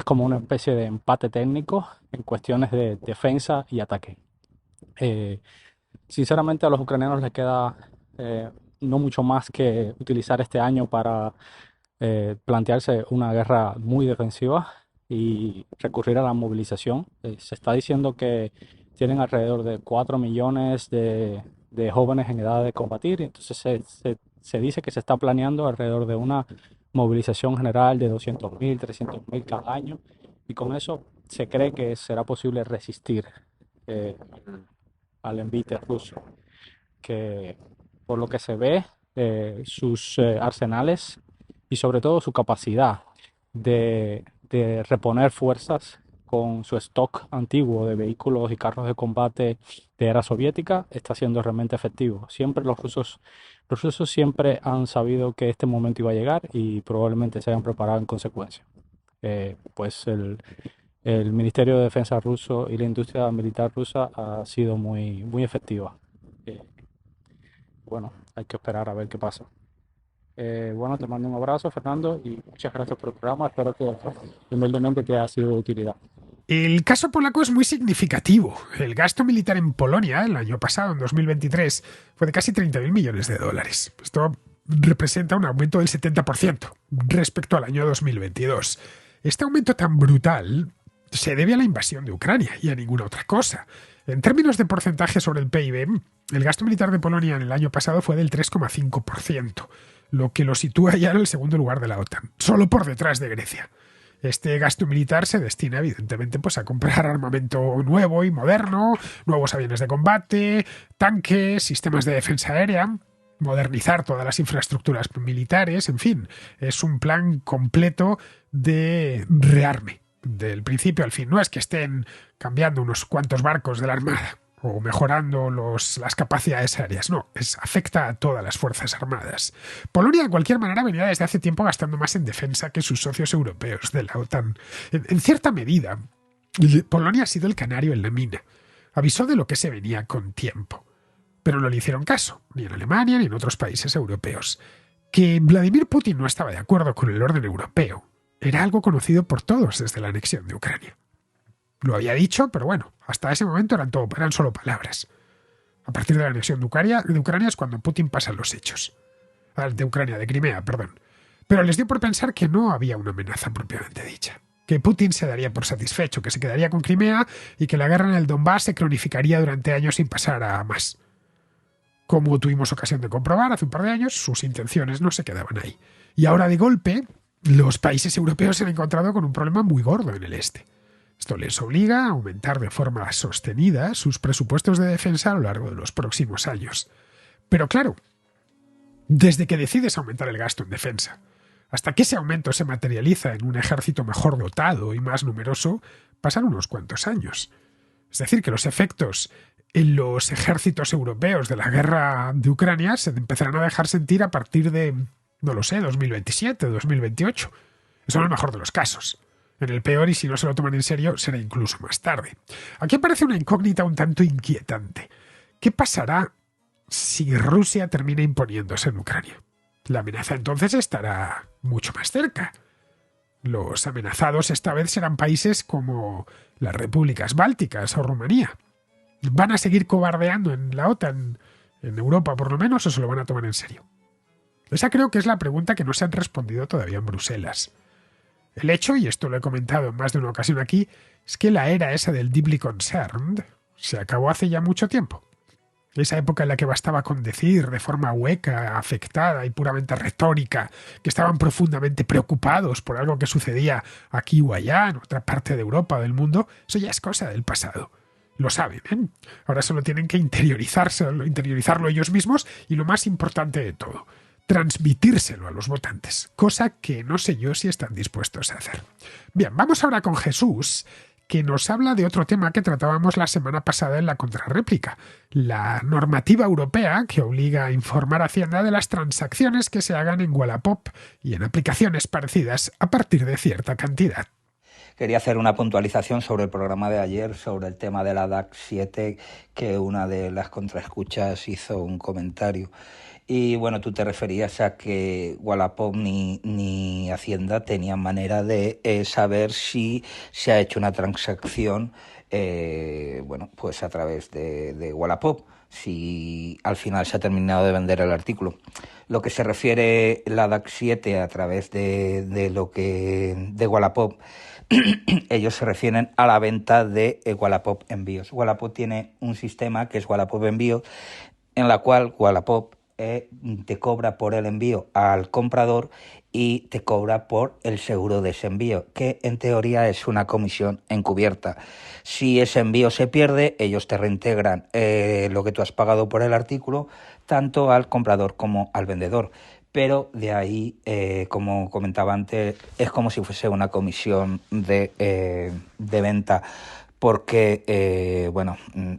como una especie de empate técnico en cuestiones de defensa y ataque. Eh, Sinceramente a los ucranianos les queda no mucho más que utilizar este año para plantearse una guerra muy defensiva y recurrir a la movilización. Se está diciendo que tienen alrededor de 4 millones de jóvenes en edad de combatir, entonces se dice que se está planeando alrededor de una movilización general de 200.000, 300.000 cada año, y con eso se cree que será posible resistir eh, al envite ruso, que por lo que se ve, sus arsenales y sobre todo su capacidad de reponer fuerzas con su stock antiguo de vehículos y carros de combate de era soviética está siendo realmente efectivo. Siempre los rusos siempre han sabido que este momento iba a llegar y probablemente se hayan preparado en consecuencia. Pues el Ministerio de Defensa ruso y la industria militar rusa ha sido muy, muy efectiva. Eh, bueno, hay que esperar a ver qué pasa. Bueno, te mando un abrazo, Fernando, y muchas gracias por el programa. Espero que humildemente te haya sido de utilidad. El caso polaco es muy significativo. El gasto militar en Polonia el año pasado, en 2023, fue de casi 30.000 millones de dólares. Esto representa un aumento del 70% respecto al año 2022. Este aumento tan brutal se debe a la invasión de Ucrania y a ninguna otra cosa. En términos de porcentaje sobre el PIB, el gasto militar de Polonia en el año pasado fue del 3,5%, lo que lo sitúa ya en el segundo lugar de la OTAN, solo por detrás de Grecia. Este gasto militar se destina, evidentemente, pues a comprar armamento nuevo y moderno, nuevos aviones de combate, tanques, sistemas de defensa aérea, modernizar todas las infraestructuras militares, en fin, es un plan completo de rearme, del principio al fin. No es que estén cambiando unos cuantos barcos de la Armada o mejorando las capacidades aéreas, no, afecta a todas las Fuerzas Armadas. Polonia, de cualquier manera, venía desde hace tiempo gastando más en defensa que sus socios europeos de la OTAN. En cierta medida, Polonia ha sido el canario en la mina. Avisó de lo que se venía con tiempo. Pero no le hicieron caso, ni en Alemania ni en otros países europeos. Que Vladimir Putin no estaba de acuerdo con el orden europeo era algo conocido por todos desde la anexión de Ucrania. Lo había dicho, pero bueno, hasta ese momento eran solo palabras. A partir de la anexión de Ucrania es cuando Putin pasa los hechos. De Ucrania, de Crimea, perdón. Pero les dio por pensar que no había una amenaza propiamente dicha. que Putin se daría por satisfecho, que se quedaría con Crimea y que la guerra en el Donbass se cronificaría durante años sin pasar a más. Como tuvimos ocasión de comprobar hace un par de años, sus intenciones no se quedaban ahí. Y ahora, de golpe, los países europeos se han encontrado con un problema muy gordo en el este. Esto les obliga a aumentar de forma sostenida sus presupuestos de defensa a lo largo de los próximos años. Pero claro, desde que decides aumentar el gasto en defensa hasta que ese aumento se materializa en un ejército mejor dotado y más numeroso, pasan unos cuantos años. Es decir, que los efectos en los ejércitos europeos de la guerra de Ucrania se empezarán a dejar sentir a partir de, no lo sé, 2027, 2028. Eso en el mejor de los casos. En el peor, y si no se lo toman en serio, será incluso más tarde. Aquí aparece una incógnita un tanto inquietante. ¿Qué pasará si Rusia termina imponiéndose en Ucrania? La amenaza entonces estará mucho más cerca. Los amenazados esta vez serán países como las repúblicas bálticas o Rumanía. ¿Van a seguir cobardeando en la OTAN, en Europa por lo menos, o se lo van a tomar en serio? Esa creo que es la pregunta que no se han respondido todavía en Bruselas. El hecho, y esto lo he comentado en más de una ocasión aquí, es que la era esa del deeply concerned se acabó hace ya mucho tiempo. Esa época en la que bastaba con decir de forma hueca, afectada y puramente retórica que estaban profundamente preocupados por algo que sucedía aquí o allá, en otra parte de Europa o del mundo, eso ya es cosa del pasado. Lo saben, ¿eh? Ahora solo tienen que interiorizarlo ellos mismos y, lo más importante de todo, transmitírselo a los votantes, cosa que no sé yo si están dispuestos a hacer. Bien, vamos ahora con Jesús, que nos habla de otro tema que tratábamos la semana pasada en la contrarréplica, la normativa europea que obliga a informar a Hacienda de las transacciones que se hagan en Wallapop y en aplicaciones parecidas a partir de cierta cantidad. Quería hacer una puntualización sobre el programa de ayer, sobre el tema de la DAX 7, que una de las contraescuchas hizo un comentario. Y bueno, tú te referías a que Wallapop ni Hacienda tenían manera de saber si se ha hecho una transacción pues a través de Wallapop, si al final se ha terminado de vender el artículo. Lo que se refiere la DAX 7 a través de Wallapop, ellos se refieren a la venta de Wallapop Envíos. Wallapop tiene un sistema que es Wallapop Envíos, en la cual Wallapop te cobra por el envío al comprador y te cobra por el seguro de ese envío, que en teoría es una comisión encubierta. Si ese envío se pierde, ellos te reintegran lo que tú has pagado por el artículo, tanto al comprador como al vendedor. Pero de ahí, como comentaba antes, es como si fuese una comisión de venta, porque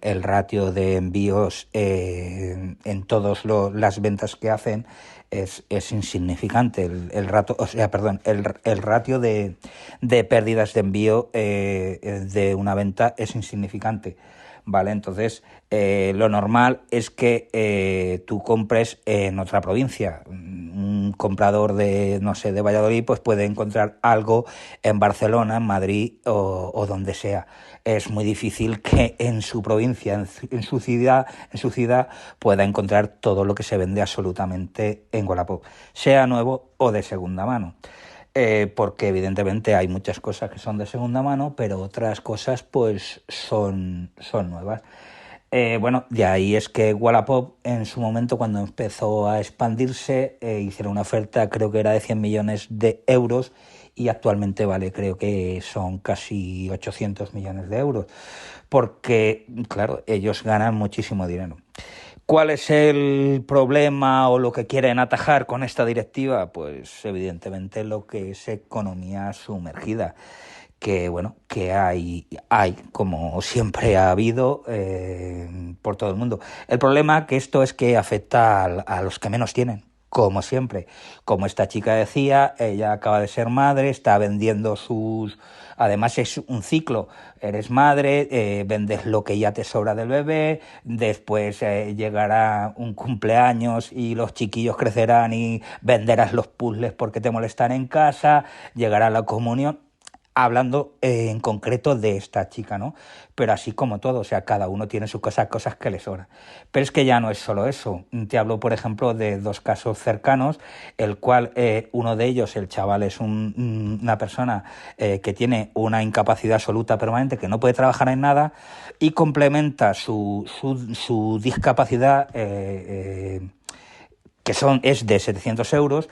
el ratio de envíos en todas las ventas que hacen es insignificante. El ratio de pérdidas de envío de una venta es insignificante. Vale, entonces lo normal es que tú compres en otra provincia. Un comprador de Valladolid pues puede encontrar algo en Barcelona, en Madrid o donde sea. Es muy difícil que en su provincia, en su ciudad pueda encontrar todo lo que se vende absolutamente en Wallapop, sea nuevo o de segunda mano. Porque evidentemente hay muchas cosas que son de segunda mano, pero otras cosas pues son nuevas. De ahí es que Wallapop en su momento, cuando empezó a expandirse, hicieron una oferta, creo que era de 100 millones de euros, y actualmente creo que son casi 800 millones de euros, porque claro, ellos ganan muchísimo dinero. ¿Cuál es el problema o lo que quieren atajar con esta directiva? Pues evidentemente lo que es economía sumergida, que hay como siempre ha habido por todo el mundo. El problema que esto es que afecta a los que menos tienen, como siempre. Como esta chica decía, ella acaba de ser madre, está vendiendo sus... Además es un ciclo, eres madre, vendes lo que ya te sobra del bebé, después llegará un cumpleaños y los chiquillos crecerán y venderás los puzzles porque te molestan en casa, llegará la comunión. hablando en concreto de esta chica, ¿no? Pero así como todo, o sea, cada uno tiene sus cosas que le sobran. Pero es que ya no es solo eso. Te hablo, por ejemplo, de dos casos cercanos, el cual uno de ellos, el chaval, es una persona que tiene una incapacidad absoluta permanente, que no puede trabajar en nada, y complementa su discapacidad, es de 700 euros,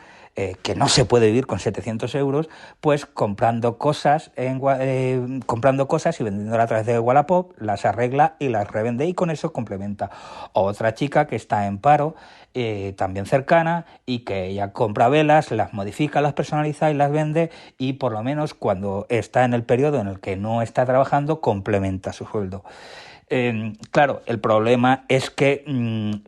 que no se puede vivir con 700 euros, pues comprando cosas y vendiéndolas a través de Wallapop, las arregla y las revende, y con eso complementa. Otra chica que está en paro, también cercana, y que ella compra velas, las modifica, las personaliza y las vende, y por lo menos cuando está en el periodo en el que no está trabajando, complementa su sueldo. Claro, el problema es que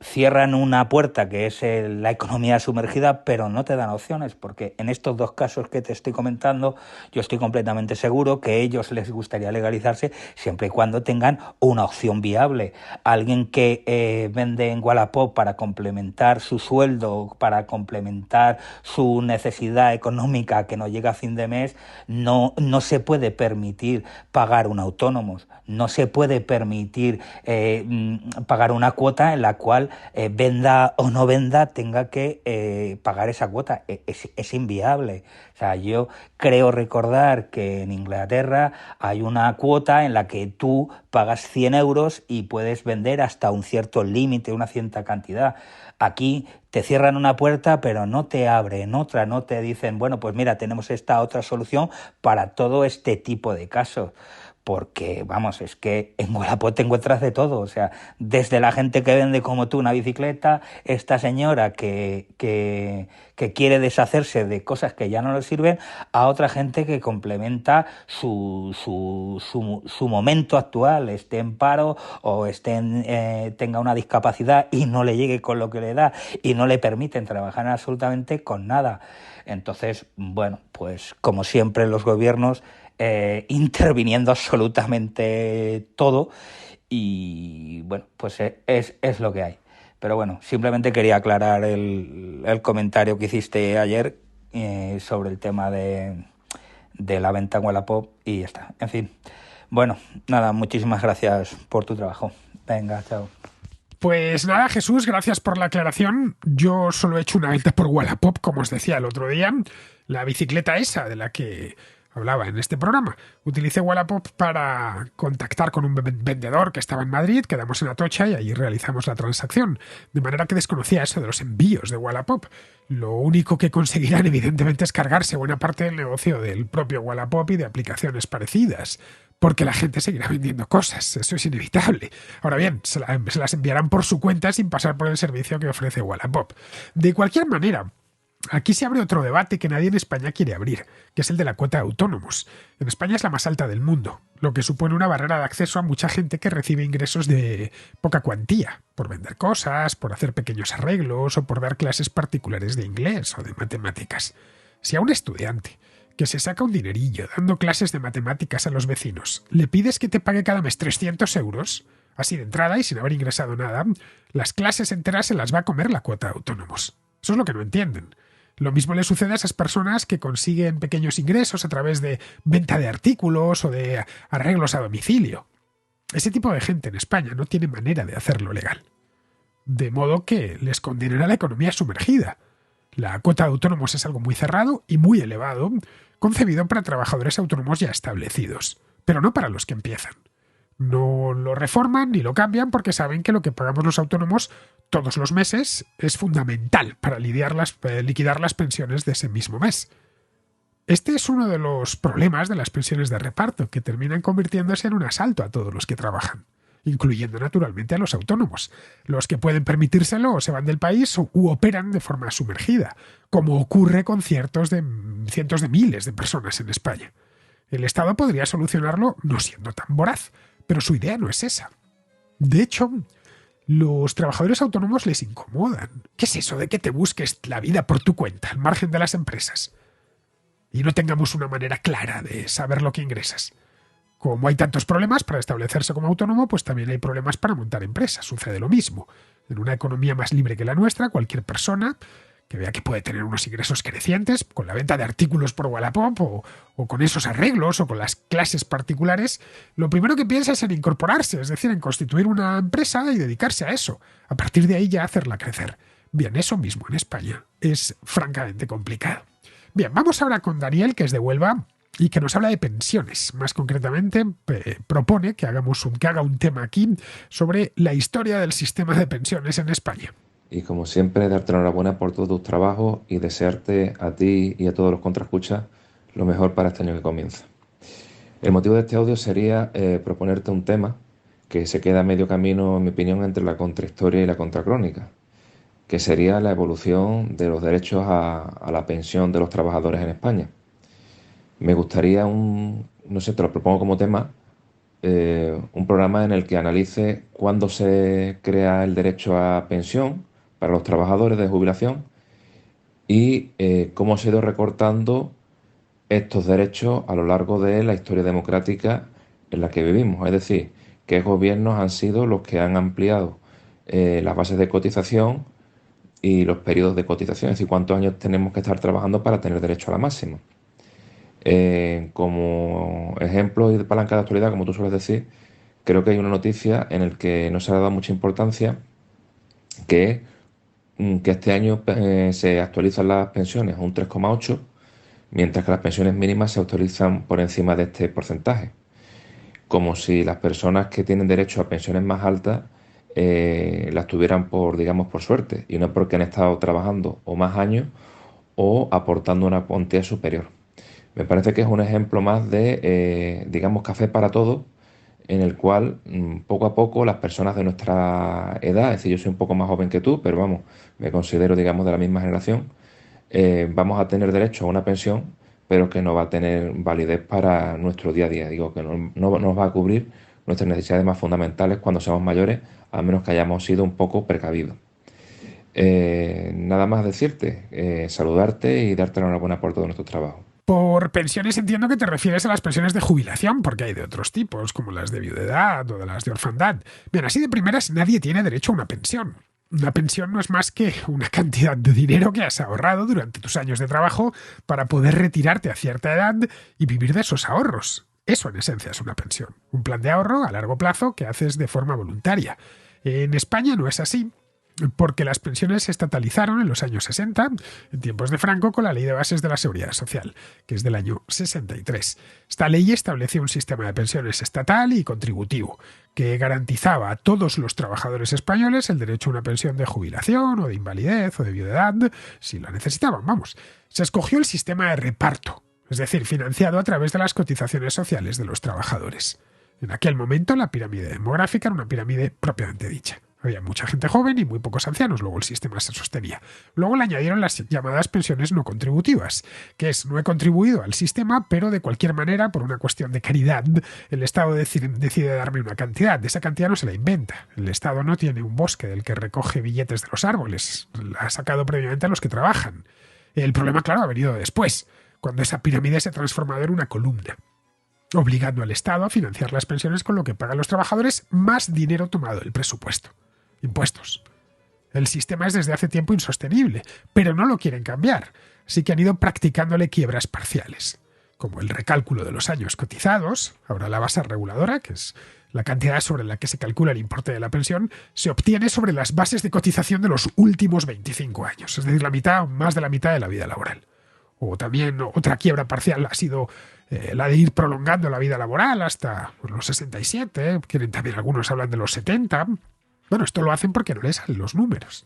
cierran una puerta que es la economía sumergida, pero no te dan opciones, porque en estos dos casos que te estoy comentando, yo estoy completamente seguro que a ellos les gustaría legalizarse siempre y cuando tengan una opción viable. Alguien que vende en Wallapop para complementar su sueldo, para complementar su necesidad económica que no llega a fin de mes, no se puede permitir pagar un autónomo, no se puede permitir pagar una cuota en la cual venda o no venda tenga que pagar esa cuota. Es inviable. O sea, yo creo recordar que en Inglaterra hay una cuota en la que tú pagas 100 euros y puedes vender hasta un cierto límite, una cierta cantidad. Aquí te cierran una puerta, pero no te abren otra, no te dicen, bueno, pues mira, tenemos esta otra solución para todo este tipo de casos. Porque, vamos, es que en Wallapop te encuentras de todo, o sea, desde la gente que vende como tú una bicicleta, esta señora que quiere deshacerse de cosas que ya no le sirven, a otra gente que complementa su momento actual, esté en paro o tenga una discapacidad y no le llegue con lo que le da y no le permiten trabajar absolutamente con nada. Entonces, bueno, pues como siempre los gobiernos interviniendo absolutamente todo, y bueno, pues es lo que hay. Pero bueno, simplemente quería aclarar el comentario que hiciste ayer sobre el tema de la venta en Wallapop, y ya está. En fin, bueno, nada, muchísimas gracias por tu trabajo. Venga, chao. Pues nada, Jesús, gracias por la aclaración. Yo solo he hecho una venta por Wallapop, como os decía el otro día. La bicicleta esa de la que hablaba en este programa. Utilicé Wallapop para contactar con un vendedor que estaba en Madrid, quedamos en Atocha y ahí realizamos la transacción. De manera que desconocía eso de los envíos de Wallapop. Lo único que conseguirán, evidentemente, es cargarse buena parte del negocio del propio Wallapop y de aplicaciones parecidas. Porque la gente seguirá vendiendo cosas, eso es inevitable. Ahora bien, se las enviarán por su cuenta sin pasar por el servicio que ofrece Wallapop. De cualquier manera, aquí se abre otro debate que nadie en España quiere abrir, que es el de la cuota de autónomos. En España es la más alta del mundo, lo que supone una barrera de acceso a mucha gente que recibe ingresos de poca cuantía, por vender cosas, por hacer pequeños arreglos o por dar clases particulares de inglés o de matemáticas. Si a un estudiante que se saca un dinerillo dando clases de matemáticas a los vecinos le pides que te pague cada mes 300 euros, así de entrada y sin haber ingresado nada, las clases enteras se las va a comer la cuota de autónomos. Eso es lo que no entienden. Lo mismo le sucede a esas personas que consiguen pequeños ingresos a través de venta de artículos o de arreglos a domicilio. Ese tipo de gente en España no tiene manera de hacerlo legal. De modo que les condenan a la economía sumergida. La cuota de autónomos es algo muy cerrado y muy elevado, concebido para trabajadores autónomos ya establecidos, pero no para los que empiezan. No lo reforman ni lo cambian porque saben que lo que pagamos los autónomos todos los meses es fundamental para liquidar las pensiones de ese mismo mes. Este es uno de los problemas de las pensiones de reparto, que terminan convirtiéndose en un asalto a todos los que trabajan, incluyendo naturalmente a los autónomos. Los que pueden permitírselo o se van del país u operan de forma sumergida, como ocurre con cientos de miles de personas en España. El Estado podría solucionarlo no siendo tan voraz, pero su idea no es esa. De hecho, los trabajadores autónomos les incomodan. ¿Qué es eso de que te busques la vida por tu cuenta, al margen de las empresas? Y no tengamos una manera clara de saber lo que ingresas. Como hay tantos problemas para establecerse como autónomo, pues también hay problemas para montar empresas. Sucede lo mismo. En una economía más libre que la nuestra, cualquier persona que vea que puede tener unos ingresos crecientes con la venta de artículos por Wallapop o con esos arreglos o con las clases particulares, lo primero que piensa es en incorporarse, es decir, en constituir una empresa y dedicarse a eso. A partir de ahí ya hacerla crecer. Bien, eso mismo en España es francamente complicado. Bien, vamos ahora con Daniel, que es de Huelva y que nos habla de pensiones. Más concretamente, propone que haga un tema aquí sobre la historia del sistema de pensiones en España. Y como siempre, darte la enhorabuena por todos tus trabajos y desearte a ti y a todos los contraescuchas lo mejor para este año que comienza. El motivo de este audio sería proponerte un tema que se queda a medio camino, en mi opinión, entre la contrahistoria y la contracrónica, que sería la evolución de los derechos a la pensión de los trabajadores en España. Me gustaría no sé, te lo propongo como tema, un programa en el que analice cuándo se crea el derecho a pensión para los trabajadores de jubilación y cómo se ha ido recortando estos derechos a lo largo de la historia democrática en la que vivimos. Es decir, qué gobiernos han sido los que han ampliado las bases de cotización y los periodos de cotización, es decir, cuántos años tenemos que estar trabajando para tener derecho a la máxima. Como ejemplo y de palanca de actualidad, como tú sueles decir, creo que hay una noticia en la que no se le ha dado mucha importancia, que este año se actualizan las pensiones a un 3,8, mientras que las pensiones mínimas se actualizan por encima de este porcentaje. Como si las personas que tienen derecho a pensiones más altas las tuvieran por suerte, y no porque han estado trabajando o más años o aportando una cuantía superior. Me parece que es un ejemplo más de, café para todos, en el cual poco a poco las personas de nuestra edad, es decir, yo soy un poco más joven que tú, pero vamos, me considero, de la misma generación, vamos a tener derecho a una pensión, pero que no va a tener validez para nuestro día a día. Digo, que no nos va a cubrir nuestras necesidades más fundamentales cuando seamos mayores, a menos que hayamos sido un poco precavidos. Nada más decirte, saludarte y darte la enhorabuena por todo nuestro trabajo. Por pensiones entiendo que te refieres a las pensiones de jubilación, porque hay de otros tipos, como las de viudedad o de las de orfandad. Bien, así de primeras nadie tiene derecho a una pensión. Una pensión no es más que una cantidad de dinero que has ahorrado durante tus años de trabajo para poder retirarte a cierta edad y vivir de esos ahorros. Eso en esencia es una pensión. Un plan de ahorro a largo plazo que haces de forma voluntaria. En España no es así, porque las pensiones se estatalizaron en los años 60, en tiempos de Franco, con la Ley de Bases de la Seguridad Social, que es del año 63. Esta ley establecía un sistema de pensiones estatal y contributivo, que garantizaba a todos los trabajadores españoles el derecho a una pensión de jubilación o de invalidez o de viudedad, si la necesitaban, vamos. Se escogió el sistema de reparto, es decir, financiado a través de las cotizaciones sociales de los trabajadores. En aquel momento la pirámide demográfica era una pirámide propiamente dicha. Había mucha gente joven y muy pocos ancianos, luego el sistema se sostenía. Luego le añadieron las llamadas pensiones no contributivas, que es no he contribuido al sistema, pero de cualquier manera, por una cuestión de caridad, el Estado decide darme una cantidad. Esa cantidad no se la inventa. El Estado no tiene un bosque del que recoge billetes de los árboles. La ha sacado previamente a los que trabajan. El problema, claro, ha venido después, cuando esa pirámide se ha transformado en una columna, obligando al Estado a financiar las pensiones con lo que pagan los trabajadores más dinero tomado del presupuesto. Impuestos. El sistema es desde hace tiempo insostenible, pero no lo quieren cambiar, así que han ido practicándole quiebras parciales, como el recálculo de los años cotizados. Ahora la base reguladora, que es la cantidad sobre la que se calcula el importe de la pensión, se obtiene sobre las bases de cotización de los últimos 25 años, es decir, más de la mitad de la vida laboral. O también otra quiebra parcial ha sido la de ir prolongando la vida laboral hasta los 67, también algunos hablan de los 70. Bueno, esto lo hacen porque no les salen los números.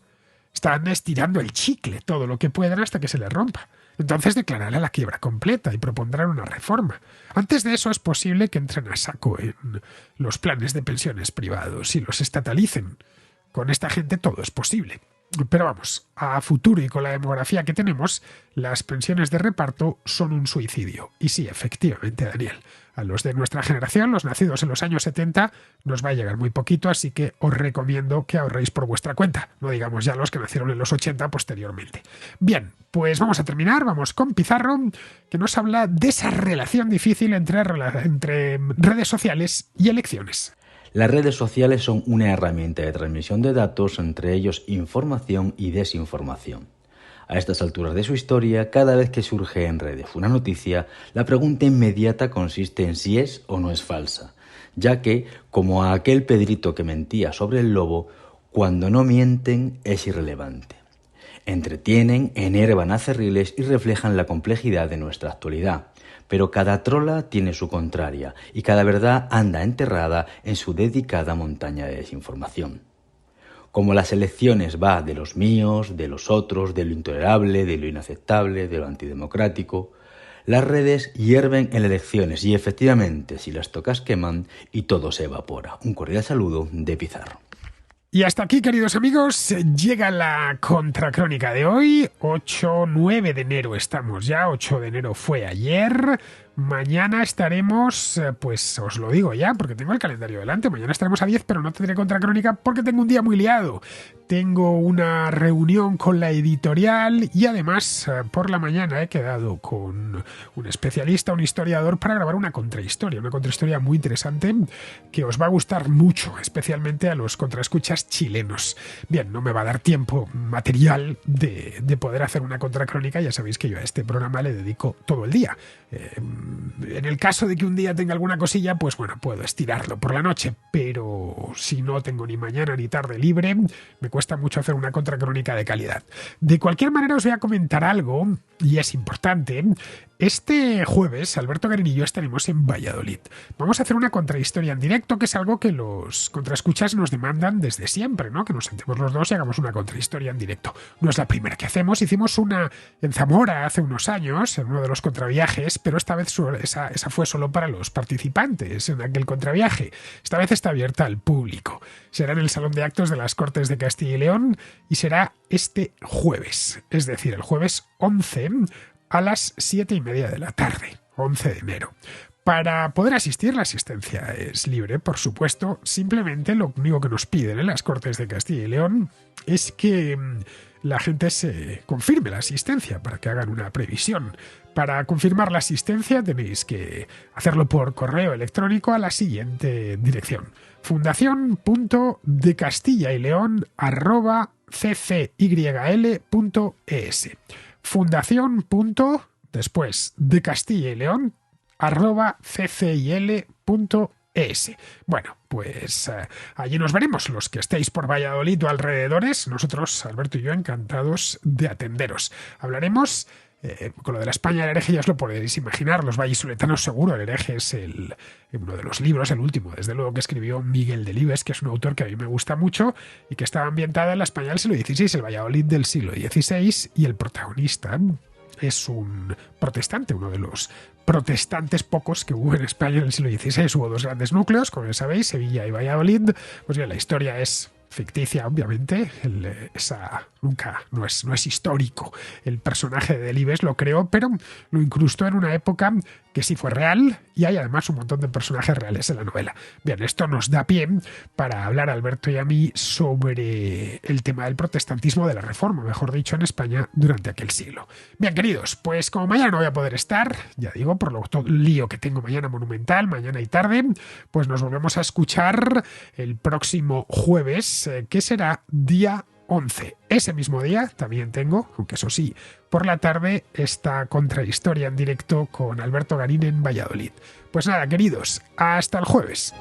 Están estirando el chicle todo lo que puedan hasta que se les rompa. Entonces declararán la quiebra completa y propondrán una reforma. Antes de eso es posible que entren a saco en los planes de pensiones privados y los estatalicen. Con esta gente todo es posible. Pero vamos, a futuro y con la demografía que tenemos, las pensiones de reparto son un suicidio. Y sí, efectivamente, Daniel, a los de nuestra generación, los nacidos en los años 70, nos va a llegar muy poquito, así que os recomiendo que ahorréis por vuestra cuenta. No digamos ya los que nacieron en los 80 posteriormente. Bien, pues vamos a terminar, vamos con Pizarro, que nos habla de esa relación difícil entre redes sociales y elecciones. Las redes sociales son una herramienta de transmisión de datos, entre ellos información y desinformación. A estas alturas de su historia, cada vez que surge en redes una noticia, la pregunta inmediata consiste en si es o no es falsa, ya que, como a aquel Pedrito que mentía sobre el lobo, cuando no mienten es irrelevante. Entretienen, enervan a cerriles y reflejan la complejidad de nuestra actualidad. Pero cada trola tiene su contraria y cada verdad anda enterrada en su dedicada montaña de desinformación. Como las elecciones va de los míos, de los otros, de lo intolerable, de lo inaceptable, de lo antidemocrático, las redes hierven en elecciones y efectivamente si las tocas queman y todo se evapora. Un cordial saludo de Pizarro. Y hasta aquí, queridos amigos, llega la contracrónica de hoy, 8-9 de enero estamos ya, 8 de enero fue ayer. Mañana estaremos, pues os lo digo ya, porque tengo el calendario delante, mañana estaremos a 10, pero no tendré contracrónica porque tengo un día muy liado. Tengo una reunión con la editorial y además por la mañana he quedado con un especialista, un historiador, para grabar una contrahistoria muy interesante que os va a gustar mucho, especialmente a los contraescuchas chilenos. Bien, no me va a dar tiempo material de poder hacer una contracrónica, ya sabéis que yo a este programa le dedico todo el día. En el caso de que un día tenga alguna cosilla, pues bueno, puedo estirarlo por la noche, pero si no tengo ni mañana ni tarde libre, me cuesta mucho hacer una contracrónica de calidad. De cualquier manera os voy a comentar algo, y es importante. Este jueves, Alberto Garín y yo estaremos en Valladolid. Vamos a hacer una contrahistoria en directo, que es algo que los contraescuchas nos demandan desde siempre, ¿no? Que nos sentemos los dos y hagamos una contrahistoria en directo. No es la primera que hacemos. Hicimos una en Zamora hace unos años, en uno de los contraviajes, pero esta vez esa fue solo para los participantes en aquel contraviaje. Esta vez está abierta al público. Será en el Salón de Actos de las Cortes de Castilla y León y será este jueves, es decir, el jueves 11 a las 7:30 de la tarde, 11 de enero. Para poder asistir, la asistencia es libre, por supuesto. Simplemente lo único que nos piden en las Cortes de Castilla y León es que la gente se confirme la asistencia para que hagan una previsión. Para confirmar la asistencia tenéis que hacerlo por correo electrónico a la siguiente dirección: fundacion.decastillaileon@ccyl.es. Fundación. Después de Castilla y León @ccil.es. Bueno, pues allí nos veremos, los que estéis por Valladolid o alrededores. Nosotros, Alberto y yo, encantados de atenderos. Hablaremos con lo de la España del hereje, ya os lo podéis imaginar, los vallisoletanos seguro. El hereje es uno de los libros, el último, desde luego, que escribió Miguel Delibes, que es un autor que a mí me gusta mucho y que estaba ambientada en la España del siglo XVI, el Valladolid del siglo XVI, y el protagonista es un protestante, uno de los protestantes pocos que hubo en España en el siglo XVI. Hubo dos grandes núcleos, como ya sabéis, Sevilla y Valladolid. Pues bien, la historia es ficticia, obviamente. No es histórico. El personaje de Delibes lo creó, pero lo incrustó en una época que sí fue real, y hay además un montón de personajes reales en la novela. Bien, esto nos da pie para hablar, Alberto y a mí, sobre el tema del protestantismo, de la Reforma, mejor dicho, en España durante aquel siglo. Bien, queridos, pues como mañana no voy a poder estar, ya digo, por todo el lío que tengo mañana monumental, mañana y tarde, pues nos volvemos a escuchar el próximo jueves, que será día 11. Ese mismo día también tengo, aunque eso sí, por la tarde, esta contrahistoria en directo con Alberto Garín en Valladolid. Pues nada, queridos, hasta el jueves.